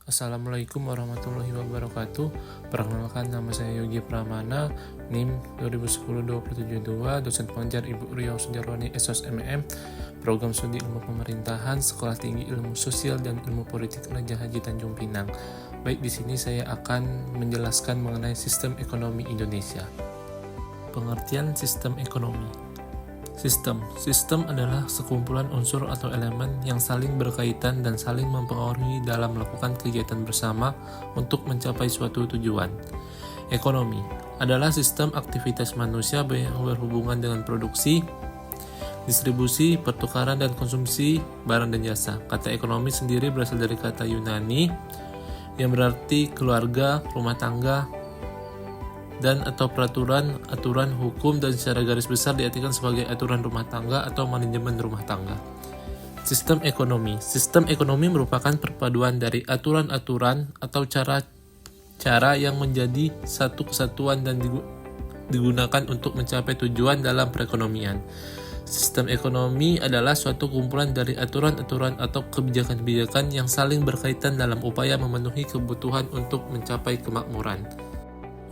Assalamualaikum warahmatullahi wabarakatuh. Perkenalkan, nama saya Yogi Pramana, NIM 2010-272, dosen pengajar Ibu Riau Sujarwani SOSMM, Program Studi Ilmu Pemerintahan, Sekolah Tinggi Ilmu Sosial dan Ilmu Politik Raja Haji Tanjung Pinang. Baik, di sini saya akan menjelaskan mengenai sistem ekonomi Indonesia. Pengertian sistem ekonomi. Sistem adalah sekumpulan unsur atau elemen yang saling berkaitan dan saling mempengaruhi dalam melakukan kegiatan bersama untuk mencapai suatu tujuan. Ekonomi adalah sistem aktivitas manusia yang berhubungan dengan produksi, distribusi, pertukaran, dan konsumsi barang dan jasa. Kata ekonomi sendiri berasal dari kata Yunani yang berarti keluarga, rumah tangga, dan atau peraturan, aturan, hukum, dan secara garis besar diartikan sebagai aturan rumah tangga atau manajemen rumah tangga. Sistem ekonomi merupakan perpaduan dari aturan-aturan atau cara yang menjadi satu kesatuan dan digunakan untuk mencapai tujuan dalam perekonomian. Sistem ekonomi adalah suatu kumpulan dari aturan-aturan atau kebijakan-kebijakan yang saling berkaitan dalam upaya memenuhi kebutuhan untuk mencapai kemakmuran.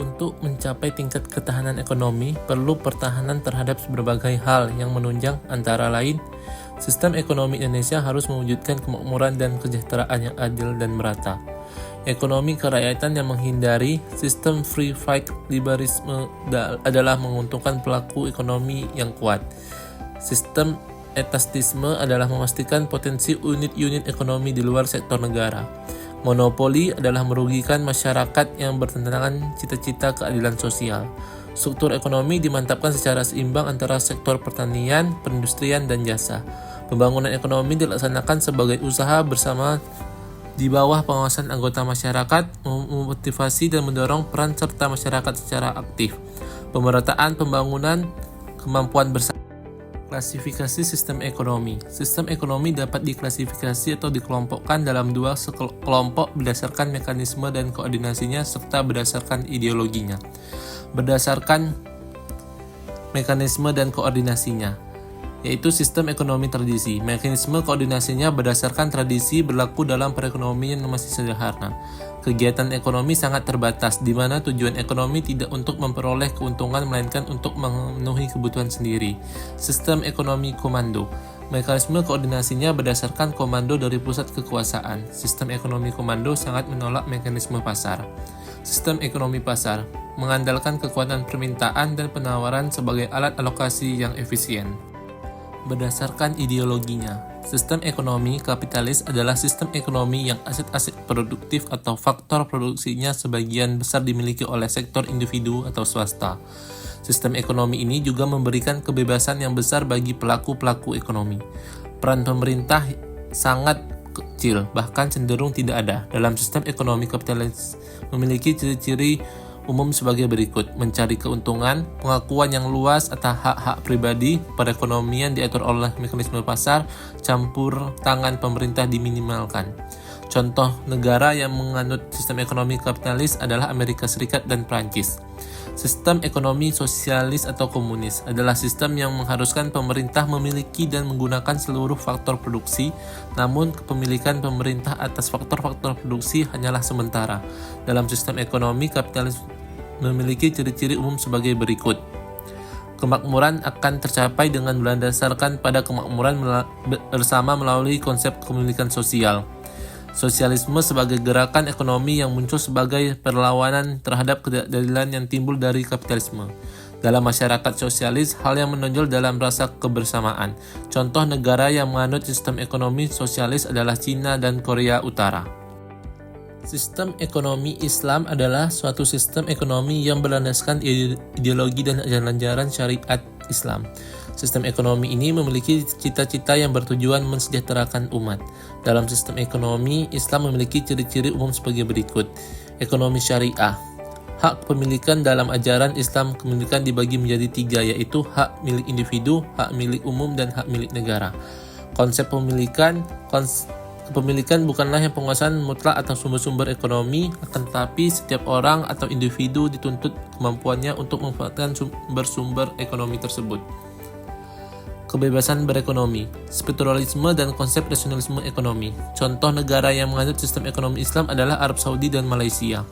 Untuk mencapai tingkat ketahanan ekonomi, perlu pertahanan terhadap berbagai hal yang menunjang, antara lain, sistem ekonomi Indonesia harus mewujudkan kemakmuran dan kesejahteraan yang adil dan merata. Ekonomi kerakyatan yang menghindari sistem free fight liberalisme adalah menguntungkan pelaku ekonomi yang kuat. Sistem etasisme adalah memastikan potensi unit-unit ekonomi di luar sektor negara. Monopoli adalah merugikan masyarakat yang bertentangan cita-cita keadilan sosial. Struktur ekonomi dimantapkan secara seimbang antara sektor pertanian, perindustrian, dan jasa. Pembangunan ekonomi dilaksanakan sebagai usaha bersama di bawah pengawasan anggota masyarakat, memotivasi dan mendorong peran serta masyarakat secara aktif. Pemerataan pembangunan kemampuan bersama. Klasifikasi sistem ekonomi. Sistem ekonomi dapat diklasifikasi atau dikelompokkan dalam dua kelompok berdasarkan mekanisme dan koordinasinya serta berdasarkan ideologinya. Berdasarkan mekanisme dan koordinasinya, yaitu sistem ekonomi tradisi. Mekanisme koordinasinya berdasarkan tradisi berlaku dalam perekonomian yang masih sederhana. Kegiatan ekonomi sangat terbatas, di mana tujuan ekonomi tidak untuk memperoleh keuntungan melainkan untuk memenuhi kebutuhan sendiri. Sistem ekonomi komando. Mekanisme koordinasinya berdasarkan komando dari pusat kekuasaan. Sistem ekonomi komando sangat menolak mekanisme pasar. Sistem ekonomi pasar mengandalkan kekuatan permintaan dan penawaran sebagai alat alokasi yang efisien. Berdasarkan ideologinya, sistem ekonomi kapitalis adalah sistem ekonomi yang aset-aset produktif atau faktor produksinya sebagian besar dimiliki oleh sektor individu atau swasta. Sistem ekonomi ini juga memberikan kebebasan yang besar bagi pelaku-pelaku ekonomi. Peran pemerintah sangat kecil, bahkan cenderung tidak ada. Dalam sistem ekonomi kapitalis memiliki ciri-ciri umum sebagai berikut: mencari keuntungan, pengakuan yang luas atas hak-hak pribadi, perekonomian diatur oleh mekanisme pasar, campur tangan pemerintah diminimalkan. Contoh negara yang menganut sistem ekonomi kapitalis adalah Amerika Serikat dan Prancis. Sistem ekonomi sosialis atau komunis adalah sistem yang mengharuskan pemerintah memiliki dan menggunakan seluruh faktor produksi, namun kepemilikan pemerintah atas faktor-faktor produksi hanyalah sementara. Dalam sistem ekonomi kapitalis memiliki ciri-ciri umum sebagai berikut. Kemakmuran akan tercapai dengan berdasarkan pada kemakmuran bersama melalui konsep kepemilikan sosial. Sosialisme sebagai gerakan ekonomi yang muncul sebagai perlawanan terhadap ketidakadilan yang timbul dari kapitalisme. Dalam masyarakat sosialis, hal yang menonjol dalam rasa kebersamaan. Contoh negara yang menganut sistem ekonomi sosialis adalah Cina dan Korea Utara. Sistem ekonomi Islam adalah suatu sistem ekonomi yang berlandaskan ideologi dan ajaran-ajaran syariat Islam. Sistem ekonomi ini memiliki cita-cita yang bertujuan mensejahterakan umat. Dalam sistem ekonomi, Islam memiliki ciri-ciri umum sebagai berikut. Ekonomi syariah. Hak kepemilikan dalam ajaran Islam kepemilikan dibagi menjadi tiga, yaitu hak milik individu, hak milik umum, dan hak milik negara. Konsep kepemilikan bukanlah yang penguasaan mutlak atas sumber-sumber ekonomi, akan tetapi setiap orang atau individu dituntut kemampuannya untuk memanfaatkan sumber-sumber ekonomi tersebut. Kebebasan berekonomi, strukturalisme dan konsep nasionalisme ekonomi. Contoh negara yang menganut sistem ekonomi Islam adalah Arab Saudi dan Malaysia.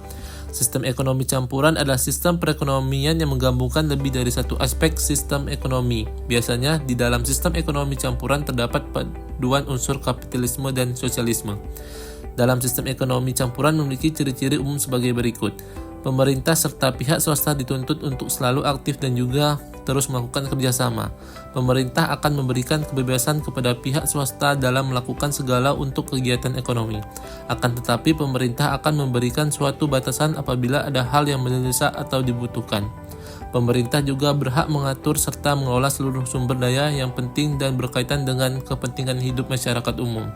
Sistem ekonomi campuran adalah sistem perekonomian yang menggabungkan lebih dari satu aspek sistem ekonomi. Biasanya di dalam sistem ekonomi campuran terdapat paduan unsur kapitalisme dan sosialisme. Dalam sistem ekonomi campuran memiliki ciri-ciri umum sebagai berikut. Pemerintah serta pihak swasta dituntut untuk selalu aktif dan juga terus melakukan kerjasama. Pemerintah akan memberikan kebebasan kepada pihak swasta dalam melakukan segala untuk kegiatan ekonomi. Akan tetapi pemerintah akan memberikan suatu batasan apabila ada hal yang mendesak atau dibutuhkan. Pemerintah juga berhak mengatur serta mengelola seluruh sumber daya yang penting dan berkaitan dengan kepentingan hidup masyarakat umum.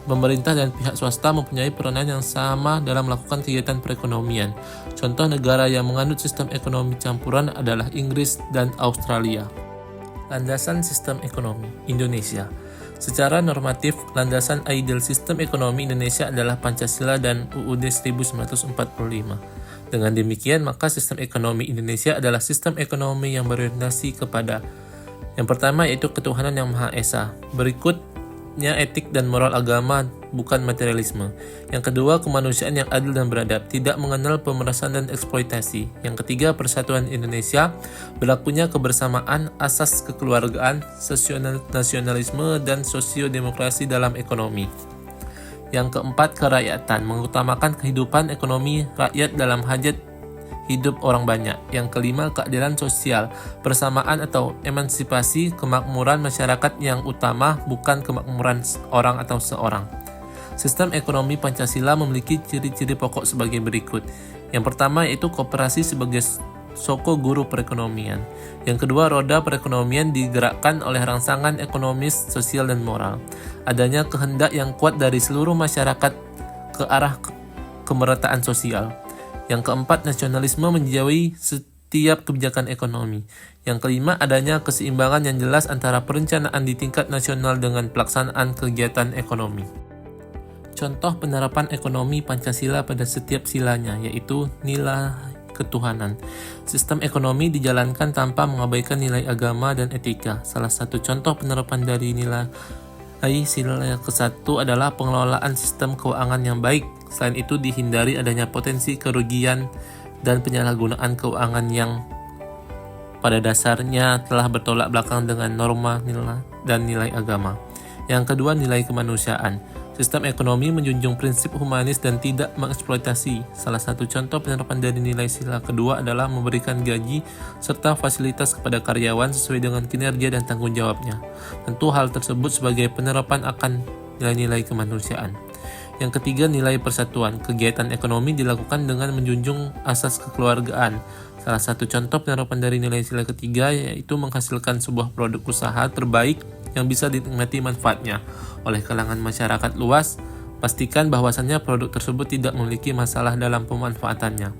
Pemerintah dan pihak swasta mempunyai peranan yang sama dalam melakukan kegiatan perekonomian. Contoh negara yang menganut sistem ekonomi campuran adalah Inggris dan Australia. Landasan sistem ekonomi Indonesia. Secara normatif, landasan ideal sistem ekonomi Indonesia adalah Pancasila dan UUD 1945. Dengan demikian, maka sistem ekonomi Indonesia adalah sistem ekonomi yang berorientasi kepada yang pertama yaitu ketuhanan yang Maha Esa. Berikutnya etik dan moral agama, bukan materialisme. Yang kedua, kemanusiaan yang adil dan beradab, tidak mengenal pemerasan dan eksploitasi. Yang ketiga, persatuan Indonesia, berlakunya kebersamaan, asas kekeluargaan, nasionalisme, dan sosiodemokrasi dalam ekonomi. Yang keempat, kerakyatan, mengutamakan kehidupan ekonomi rakyat dalam hajat hidup orang banyak. Yang kelima, keadilan sosial, persamaan atau emansipasi, kemakmuran masyarakat yang utama, bukan kemakmuran orang atau seorang. Sistem ekonomi Pancasila memiliki ciri-ciri pokok sebagai berikut. Yang pertama yaitu koperasi sebagai soko guru perekonomian. Yang kedua, roda perekonomian digerakkan oleh rangsangan ekonomis, sosial, dan moral. Adanya kehendak yang kuat dari seluruh masyarakat ke arah kemerataan sosial. Yang keempat, nasionalisme menjauhi setiap kebijakan ekonomi. Yang kelima, adanya keseimbangan yang jelas antara perencanaan di tingkat nasional dengan pelaksanaan kegiatan ekonomi. Contoh penerapan ekonomi Pancasila pada setiap silanya, yaitu nilai ketuhanan. Sistem ekonomi dijalankan tanpa mengabaikan nilai agama dan etika. Salah satu contoh penerapan dari nilai sila ke-1 adalah pengelolaan sistem keuangan yang baik. Selain itu dihindari adanya potensi kerugian dan penyalahgunaan keuangan yang pada dasarnya telah bertolak belakang dengan norma nilai dan nilai agama. Yang kedua, nilai kemanusiaan. Sistem ekonomi menjunjung prinsip humanis dan tidak mengeksploitasi. Salah satu contoh penerapan dari nilai sila kedua adalah memberikan gaji serta fasilitas kepada karyawan sesuai dengan kinerja dan tanggung jawabnya. Tentu hal tersebut sebagai penerapan akan nilai-nilai kemanusiaan. Yang ketiga, nilai persatuan. Kegiatan ekonomi dilakukan dengan menjunjung asas kekeluargaan. Salah satu contoh penerapan dari nilai sila ketiga yaitu menghasilkan sebuah produk usaha terbaik yang bisa dinikmati manfaatnya oleh kalangan masyarakat luas. Pastikan bahwasannya produk tersebut tidak memiliki masalah dalam pemanfaatannya.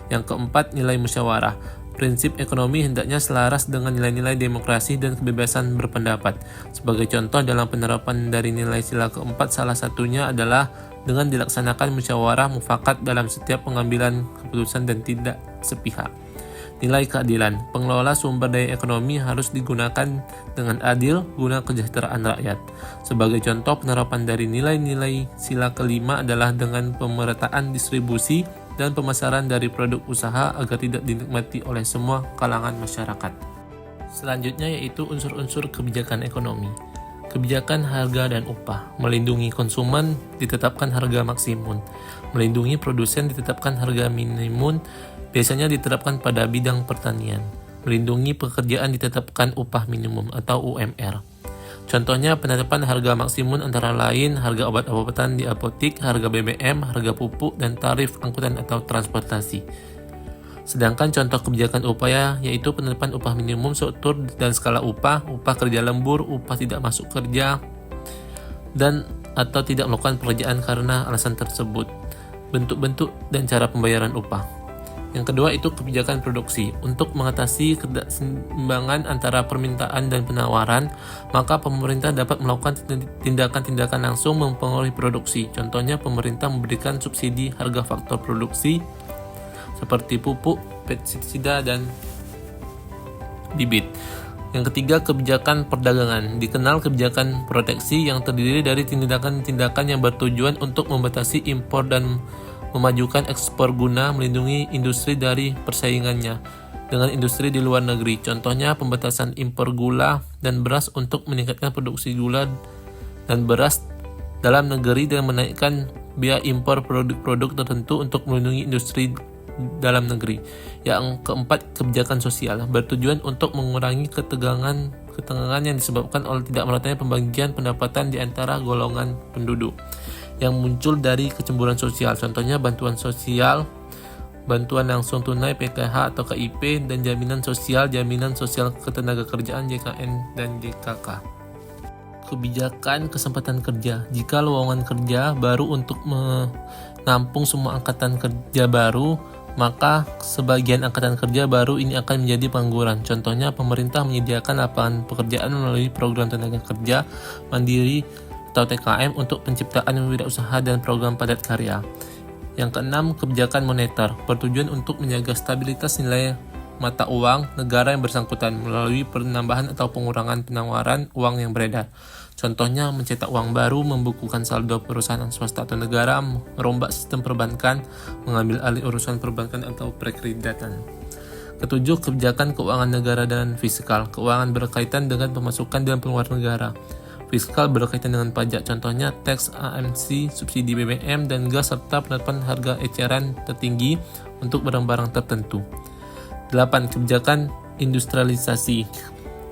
Yang keempat, nilai musyawarah. Prinsip ekonomi hendaknya selaras dengan nilai-nilai demokrasi dan kebebasan berpendapat. Sebagai contoh dalam penerapan dari nilai sila keempat, salah satunya adalah dengan dilaksanakan musyawarah mufakat dalam setiap pengambilan keputusan dan tidak sepihak. Nilai keadilan. Pengelola sumber daya ekonomi harus digunakan dengan adil guna kesejahteraan rakyat. Sebagai contoh penerapan dari nilai-nilai sila kelima adalah dengan pemerataan distribusi dan pemasaran dari produk usaha agar tidak dinikmati oleh semua kalangan masyarakat. Selanjutnya yaitu unsur-unsur kebijakan ekonomi. Kebijakan harga dan upah. Melindungi konsumen, ditetapkan harga maksimum. Melindungi produsen, ditetapkan harga minimum. Biasanya diterapkan pada bidang pertanian. Melindungi pekerjaan, ditetapkan upah minimum atau UMR. Contohnya penetapan harga maksimum antara lain harga obat-obatan di apotik, harga BBM, harga pupuk, dan tarif angkutan atau transportasi. Sedangkan contoh kebijakan upah yaitu penetapan upah minimum, struktur dan skala upah, upah kerja lembur, upah tidak masuk kerja, dan atau tidak melakukan pekerjaan karena alasan tersebut. Bentuk-bentuk dan cara pembayaran upah. Yang kedua itu kebijakan produksi. Untuk mengatasi ketidakseimbangan antara permintaan dan penawaran, maka pemerintah dapat melakukan tindakan-tindakan langsung mempengaruhi produksi. Contohnya pemerintah memberikan subsidi harga faktor produksi seperti pupuk, pestisida, dan bibit. Yang ketiga, kebijakan perdagangan. Dikenal kebijakan proteksi yang terdiri dari tindakan-tindakan yang bertujuan untuk membatasi impor dan memajukan ekspor guna melindungi industri dari persaingannya dengan industri di luar negeri. Contohnya, pembatasan impor gula dan beras untuk meningkatkan produksi gula dan beras dalam negeri dan menaikkan biaya impor produk-produk tertentu untuk melindungi industri dalam negeri. Yang keempat, kebijakan sosial bertujuan untuk mengurangi ketegangan yang disebabkan oleh tidak meratanya pembagian pendapatan di antara golongan penduduk yang muncul dari kecemburuan sosial. Contohnya bantuan sosial, bantuan langsung tunai PKH atau KIP, dan jaminan sosial ketenagakerjaan JKN dan JKK. Kebijakan kesempatan kerja. Jika lowongan kerja baru untuk menampung semua angkatan kerja baru, maka sebagian angkatan kerja baru ini akan menjadi pengangguran. Contohnya, pemerintah menyediakan lapangan pekerjaan melalui program tenaga kerja mandiri atau TKM untuk penciptaan wirausaha dan program padat karya. Yang keenam, kebijakan moneter bertujuan untuk menjaga stabilitas nilai mata uang negara yang bersangkutan melalui penambahan atau pengurangan penawaran uang yang beredar. Contohnya, mencetak uang baru, membukukan saldo perusahaan swasta atau negara, merombak sistem perbankan, mengambil alih urusan perbankan atau perkreditatan. Ketujuh, kebijakan keuangan negara dan fiskal. Keuangan berkaitan dengan pemasukan dan pengeluaran negara. Fiskal berkaitan dengan pajak, contohnya teks AMC, subsidi BBM dan gas, serta penetapan harga eceran tertinggi untuk barang-barang tertentu. 8. Kebijakan industrialisasi.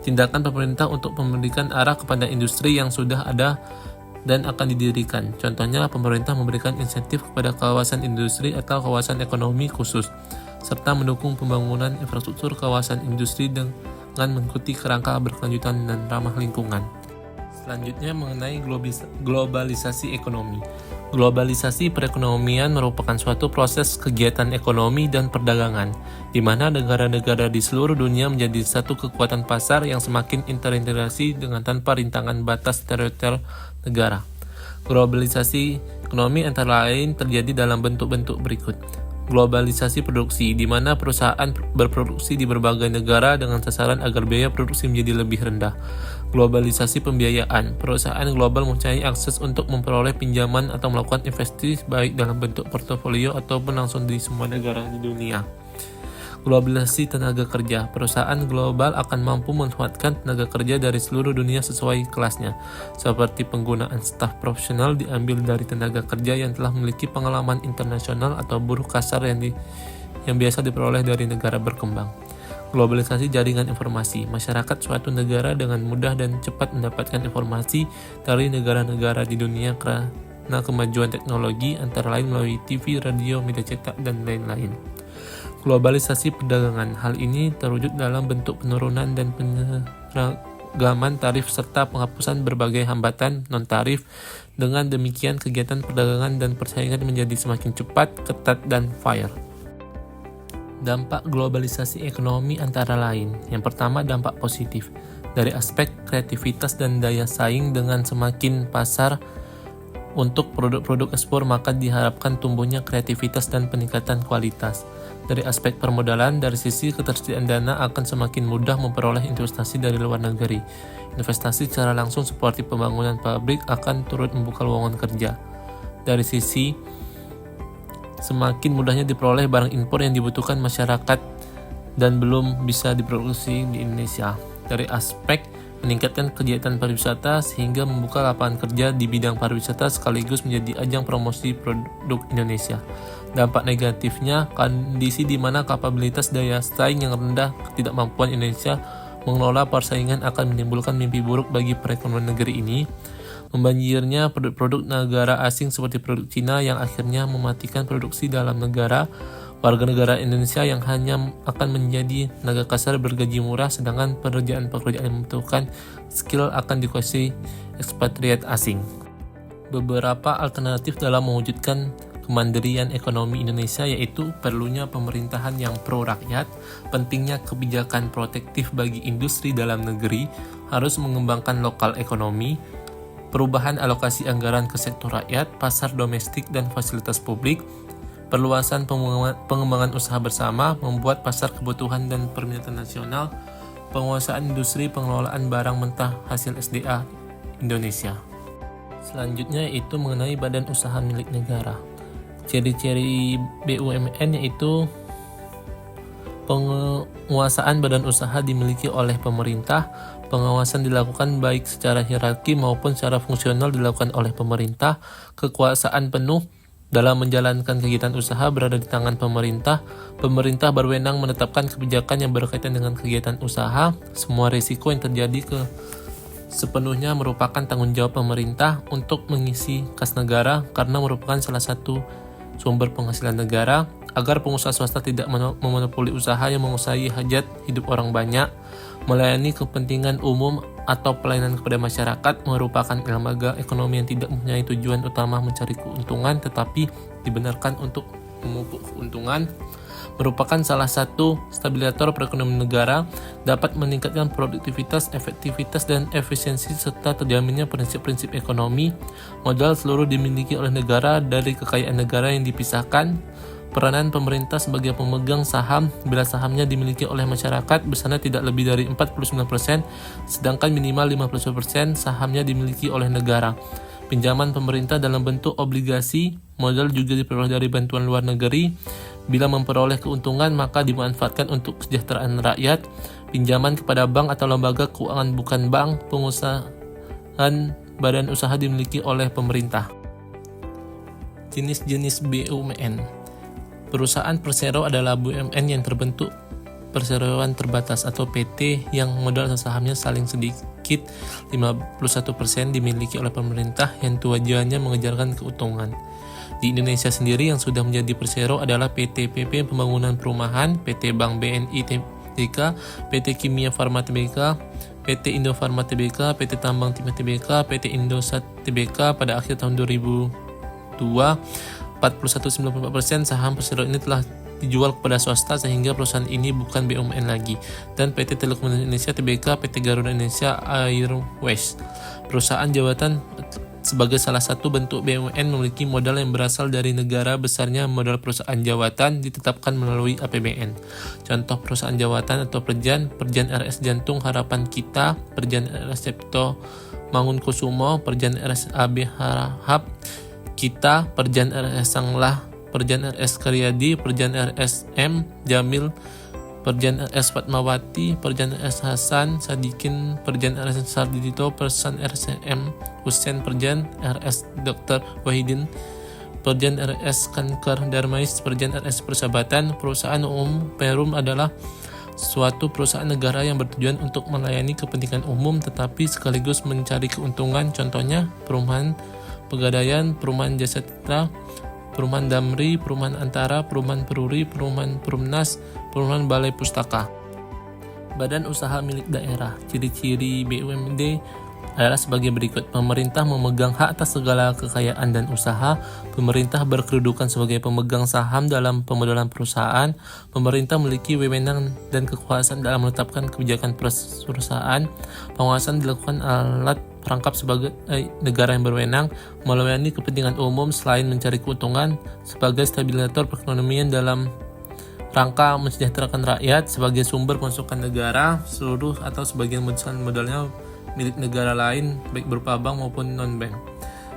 Tindakan pemerintah untuk memberikan arah kepada industri yang sudah ada dan akan didirikan. Contohnya, pemerintah memberikan insentif kepada kawasan industri atau kawasan ekonomi khusus, serta mendukung pembangunan infrastruktur kawasan industri dengan mengikuti kerangka berkelanjutan dan ramah lingkungan. Selanjutnya, mengenai globalisasi ekonomi. Globalisasi perekonomian merupakan suatu proses kegiatan ekonomi dan perdagangan, di mana negara-negara di seluruh dunia menjadi satu kekuatan pasar yang semakin terintegrasi dengan tanpa rintangan batas teritorial negara. Globalisasi ekonomi antara lain terjadi dalam bentuk-bentuk berikut. Globalisasi produksi, di mana perusahaan berproduksi di berbagai negara dengan sasaran agar biaya produksi menjadi lebih rendah. Globalisasi pembiayaan, perusahaan global mempunyai akses untuk memperoleh pinjaman atau melakukan investasi baik dalam bentuk portofolio ataupun langsung di semua negara di dunia. Globalisasi tenaga kerja, perusahaan global akan mampu memanfaatkan tenaga kerja dari seluruh dunia sesuai kelasnya, seperti penggunaan staf profesional diambil dari tenaga kerja yang telah memiliki pengalaman internasional atau buruh kasar yang biasa diperoleh dari negara berkembang. Globalisasi jaringan informasi, masyarakat suatu negara dengan mudah dan cepat mendapatkan informasi dari negara-negara di dunia karena kemajuan teknologi, antara lain melalui TV, radio, media cetak, dan lain-lain. Globalisasi perdagangan, hal ini terwujud dalam bentuk penurunan dan penyeragaman tarif serta penghapusan berbagai hambatan non-tarif. Dengan demikian, kegiatan perdagangan dan persaingan menjadi semakin cepat, ketat, dan fair. Dampak globalisasi ekonomi antara lain. Yang pertama, dampak positif. Dari aspek kreativitas dan daya saing, dengan semakin pasar untuk produk-produk ekspor, maka diharapkan tumbuhnya kreativitas dan peningkatan kualitas. Dari aspek permodalan, dari sisi ketersediaan dana akan semakin mudah memperoleh investasi dari luar negeri. Investasi secara langsung seperti pembangunan pabrik akan turut membuka lowongan kerja. Dari sisi semakin mudahnya diperoleh barang impor yang dibutuhkan masyarakat dan belum bisa diproduksi di Indonesia. Dari aspek meningkatkan kegiatan pariwisata sehingga membuka lapangan kerja di bidang pariwisata sekaligus menjadi ajang promosi produk Indonesia. Dampak negatifnya, kondisi di mana kapabilitas daya saing yang rendah, ketidakmampuan Indonesia mengelola persaingan akan menimbulkan mimpi buruk bagi perekonomian negeri ini. Membanjirnya produk-produk negara asing seperti produk Cina yang akhirnya mematikan produksi dalam negara. Warga negara Indonesia yang hanya akan menjadi tenaga kasar bergaji murah, sedangkan pekerjaan-pekerjaan yang membutuhkan skill akan dikuasai ekspatriat asing. Beberapa alternatif dalam mewujudkan kemandirian ekonomi Indonesia yaitu perlunya pemerintahan yang pro rakyat, pentingnya kebijakan protektif bagi industri dalam negeri, harus mengembangkan lokal ekonomi, perubahan alokasi anggaran ke sektor rakyat, pasar domestik dan fasilitas publik, perluasan pengembangan usaha bersama, membuat pasar kebutuhan dan permintaan nasional, penguasaan industri pengelolaan barang mentah hasil SDA Indonesia. Selanjutnya yaitu mengenai badan usaha milik negara. Ciri-ciri BUMN yaitu penguasaan badan usaha dimiliki oleh pemerintah, pengawasan dilakukan baik secara hierarki maupun secara fungsional dilakukan oleh pemerintah, kekuasaan penuh dalam menjalankan kegiatan usaha berada di tangan pemerintah. Pemerintah berwenang menetapkan kebijakan yang berkaitan dengan kegiatan usaha. Semua risiko yang terjadi sepenuhnya merupakan tanggung jawab pemerintah untuk mengisi kas negara karena merupakan salah satu sumber penghasilan negara. Agar pengusaha swasta tidak memonopoli usaha yang menguasai hajat hidup orang banyak, melayani kepentingan umum atau pelayanan kepada masyarakat, merupakan lembaga ekonomi yang tidak mempunyai tujuan utama mencari keuntungan tetapi dibenarkan untuk memupuk keuntungan, merupakan salah satu stabilisator perekonomian negara, dapat meningkatkan produktivitas, efektivitas, dan efisiensi serta terjaminnya prinsip-prinsip ekonomi. Modal seluruh dimiliki oleh negara dari kekayaan negara yang dipisahkan. Peranan pemerintah sebagai pemegang saham bila sahamnya dimiliki oleh masyarakat bersama tidak lebih dari 49%, sedangkan minimal 50% sahamnya dimiliki oleh negara. Pinjaman pemerintah dalam bentuk obligasi, modal juga diperoleh dari bantuan luar negeri. Bila memperoleh keuntungan maka dimanfaatkan untuk kesejahteraan rakyat. Pinjaman kepada bank atau lembaga keuangan bukan bank, pengusahaan badan usaha dimiliki oleh pemerintah. Jenis-jenis BUMN. Perusahaan persero adalah BUMN yang terbentuk perseroan terbatas atau PT yang modal sahamnya saling sedikit 51% dimiliki oleh pemerintah yang tujuannya mengejarkan keuntungan. Di Indonesia sendiri yang sudah menjadi persero adalah PT PP Pembangunan Perumahan, PT Bank BNI Tbk, PT Kimia Farma Tbk, PT Indofarma Tbk, PT Tambang Timah Tbk, PT Indosat Tbk. Pada akhir tahun 2002, 41,94% saham persero ini telah dijual kepada swasta sehingga perusahaan ini bukan BUMN lagi, dan PT Telekomunikasi Indonesia Tbk, PT Garuda Indonesia Airways. Perusahaan jawatan sebagai salah satu bentuk BUMN memiliki modal yang berasal dari negara. Besarnya modal perusahaan jawatan ditetapkan melalui APBN. Contoh perusahaan jawatan atau Perjan RS Jantung Harapan Kita, Perjan RS Cipto Mangunkusumo, Perjan RS AB Harahap Kita, Perjan RS Sanglah, Perjan RS Karyadi, Perjan RS M Jamil, Perjan RS Fatmawati, Perjan RS Hasan Sadikin, Perjan RS Sardito, Persan RS M Husen, Perjan RS Dr. Wahidin, Perjan RS Kanker Darmais, Perjan RS Persahabatan. Perusahaan umum Perum adalah suatu perusahaan negara yang bertujuan untuk melayani kepentingan umum tetapi sekaligus mencari keuntungan. Contohnya Perumahan Pegadaian, Perumahan Jasa Citra, Perumahan Damri, Perumahan Antara, Perumahan Peruri, Perumahan Perumnas, Perumahan Balai Pustaka. Badan usaha milik daerah. Ciri-ciri BUMD adalah sebagai berikut. Pemerintah memegang hak atas segala kekayaan dan usaha. Pemerintah berkedudukan sebagai pemegang saham dalam pemodalan perusahaan. Pemerintah memiliki wewenang dan kekuasaan dalam menetapkan kebijakan perusahaan. Pengawasan dilakukan alat perangkap sebagai negara yang berwenang melayani kepentingan umum selain mencari keuntungan, sebagai stabilisator perekonomian dalam rangka mensejahterakan rakyat, sebagai sumber pemasukan negara seluruh atau sebagian modalnya milik negara lain baik berupa bank maupun non-bank.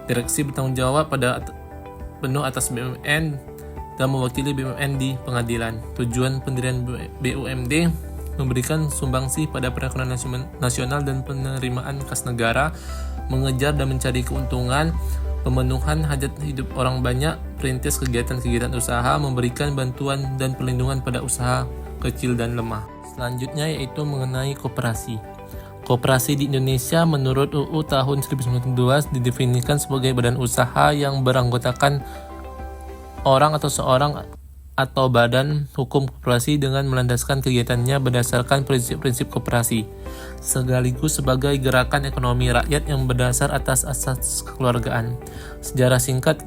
Direksi bertanggung jawab pada penuh atas BUMN dan mewakili BUMN di pengadilan. Tujuan pendirian BUMD memberikan sumbangsi pada perekonomian nasional dan penerimaan kas negara, mengejar dan mencari keuntungan, pemenuhan hajat hidup orang banyak, perintis kegiatan-kegiatan usaha, memberikan bantuan dan perlindungan pada usaha kecil dan lemah. Selanjutnya yaitu mengenai koperasi. Koperasi di Indonesia menurut UU tahun 1912 didefinisikan sebagai badan usaha yang beranggotakan orang atau seorang atau badan hukum koperasi dengan melandaskan kegiatannya berdasarkan prinsip-prinsip koperasi, sekaligus sebagai gerakan ekonomi rakyat yang berdasar atas asas kekeluargaan. Sejarah singkat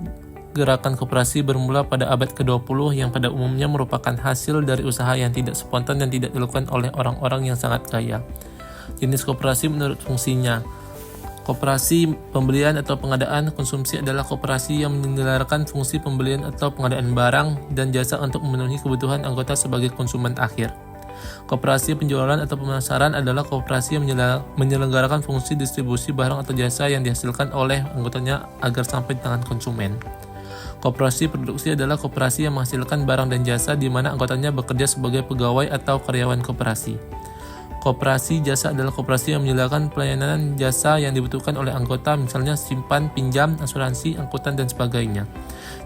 gerakan koperasi bermula pada abad ke-20 yang pada umumnya merupakan hasil dari usaha yang tidak spontan dan tidak dilakukan oleh orang-orang yang sangat kaya. Jenis koperasi menurut fungsinya. Koperasi pembelian atau pengadaan konsumsi adalah koperasi yang menyelenggarakan fungsi pembelian atau pengadaan barang dan jasa untuk memenuhi kebutuhan anggota sebagai konsumen akhir. Koperasi penjualan atau pemasaran adalah koperasi yang menyelenggarakan fungsi distribusi barang atau jasa yang dihasilkan oleh anggotanya agar sampai di tangan konsumen. Koperasi produksi adalah koperasi yang menghasilkan barang dan jasa di mana anggotanya bekerja sebagai pegawai atau karyawan koperasi. Koperasi jasa adalah koperasi yang menyediakan pelayanan jasa yang dibutuhkan oleh anggota, misalnya simpan, pinjam, asuransi, angkutan, dan sebagainya.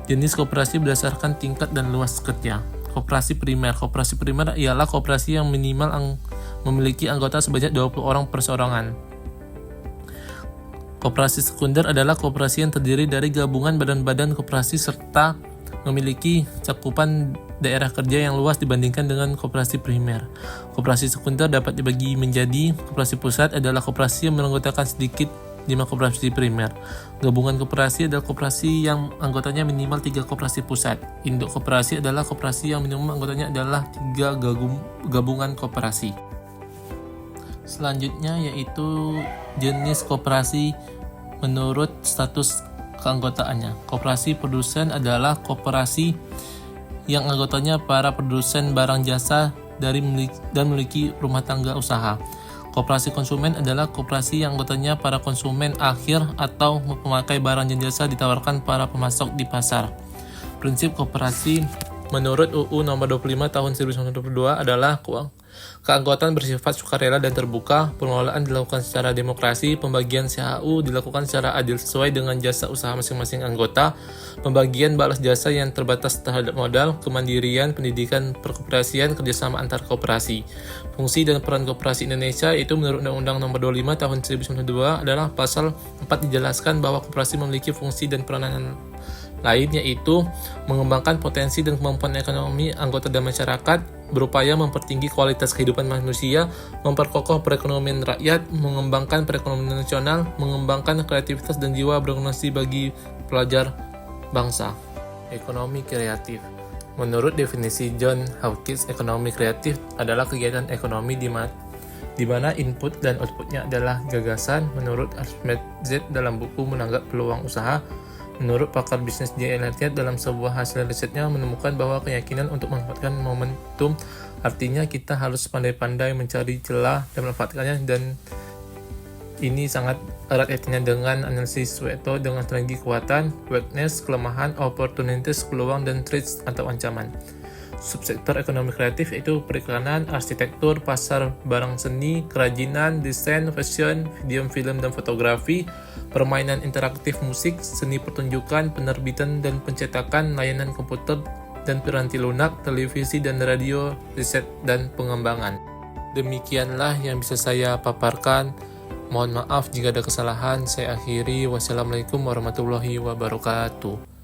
Jenis koperasi berdasarkan tingkat dan luas kerja. Koperasi primer. Koperasi primer ialah koperasi yang minimal memiliki anggota sebanyak 20 orang perseorangan. Koperasi sekunder adalah koperasi yang terdiri dari gabungan badan-badan koperasi serta memiliki cakupan daerah kerja yang luas dibandingkan dengan koperasi primer. Koperasi sekunder dapat dibagi menjadi koperasi pusat adalah koperasi yang beranggotakan sedikit 5 koperasi primer. Gabungan koperasi adalah koperasi yang anggotanya minimal 3 koperasi pusat. Induk koperasi adalah koperasi yang minimum anggotanya adalah 3 gabungan koperasi. Selanjutnya yaitu jenis koperasi menurut status keanggotaannya. Koperasi produsen adalah koperasi yang anggotanya para produsen barang jasa dan memiliki rumah tangga usaha. Koperasi konsumen adalah koperasi yang anggotanya para konsumen akhir atau pemakai barang dan jasa ditawarkan para pemasok di pasar. Prinsip koperasi menurut UU Nomor 25 Tahun 1922 adalah keanggotaan bersifat sukarela dan terbuka, pengelolaan dilakukan secara demokrasi, pembagian CHU dilakukan secara adil sesuai dengan jasa usaha masing-masing anggota, pembagian balas jasa yang terbatas terhadap modal, kemandirian, pendidikan, perkoperasian, kerjasama antar koperasi. Fungsi dan peran koperasi Indonesia itu menurut Undang-Undang Nomor 25 Tahun 1992 adalah pasal 4 dijelaskan bahwa koperasi memiliki fungsi dan peranan lain, yaitu mengembangkan potensi dan kemampuan ekonomi anggota dan masyarakat, berupaya mempertinggi kualitas kehidupan manusia, memperkokoh perekonomian rakyat, mengembangkan perekonomian nasional, mengembangkan kreativitas dan jiwa berorganisasi bagi pelajar bangsa. Ekonomi kreatif. Menurut definisi John Hawkins, ekonomi kreatif adalah kegiatan ekonomi di mana input dan outputnya adalah gagasan. Menurut Ahmed Z dalam buku Menanggap Peluang Usaha, menurut pakar bisnis J. Elliott dalam sebuah hasil risetnya menemukan bahwa keyakinan untuk memanfaatkan momentum artinya kita harus pandai-pandai mencari celah dan memanfaatkannya, dan ini sangat erat kaitannya dengan analisis Pareto dengan strategi kekuatan, weakness, kelemahan, opportunities, peluang, dan threats atau ancaman. Subsektor ekonomi kreatif yaitu periklanan, arsitektur, pasar barang seni, kerajinan, desain, fashion, video, film, dan fotografi, permainan interaktif, musik, seni pertunjukan, penerbitan dan pencetakan, layanan komputer dan piranti lunak, televisi dan radio, riset dan pengembangan. Demikianlah yang bisa saya paparkan. Mohon maaf jika ada kesalahan. Saya akhiri. Wassalamualaikum warahmatullahi wabarakatuh.